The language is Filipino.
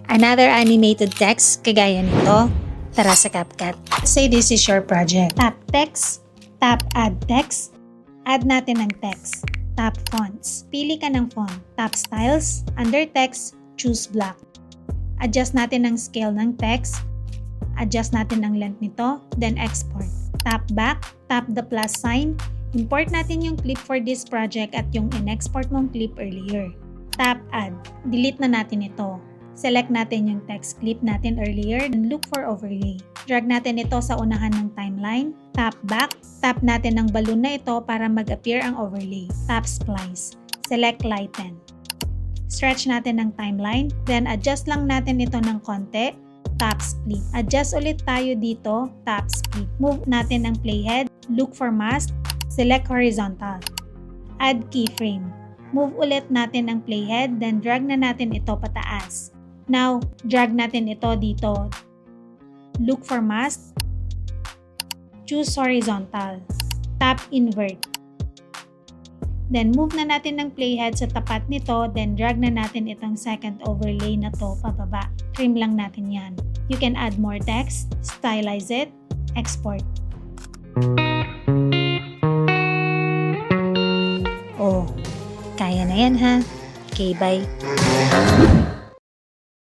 Another animated text kagaya nito. Tara sa CapCut. Say this is your project. Tap text, tap add text, add natin ng text. Tap fonts. Pili ka ng font. Tap styles, under text, choose black. Adjust natin ang scale ng text. Adjust natin ang length nito, then export. Tap back, tap the plus sign. Import natin yung clip for this project at yung in-export mong clip earlier. Tap add. Delete na natin ito. Select natin yung text clip natin earlier and look for overlay. Drag natin ito sa unahan ng timeline. Tap back. Tap natin ang balloon na ito para mag-appear ang overlay. Tap splice. Select lighten. Stretch natin ang timeline. Then adjust lang natin ito ng konti. Tap split. Adjust ulit tayo dito. Tap split. Move natin ang playhead. Look for mask. Select horizontal. Add keyframe. Move ulit natin ang playhead. Then drag na natin ito pataas. Now, drag natin ito dito. Look for mask. Choose horizontal. Tap invert. Then move na natin ng playhead sa tapat nito. Then drag na natin itong second overlay na to pababa. Trim lang natin yan. You can add more text, stylize it, export. Oh, kaya na yan ha. Okay, bye.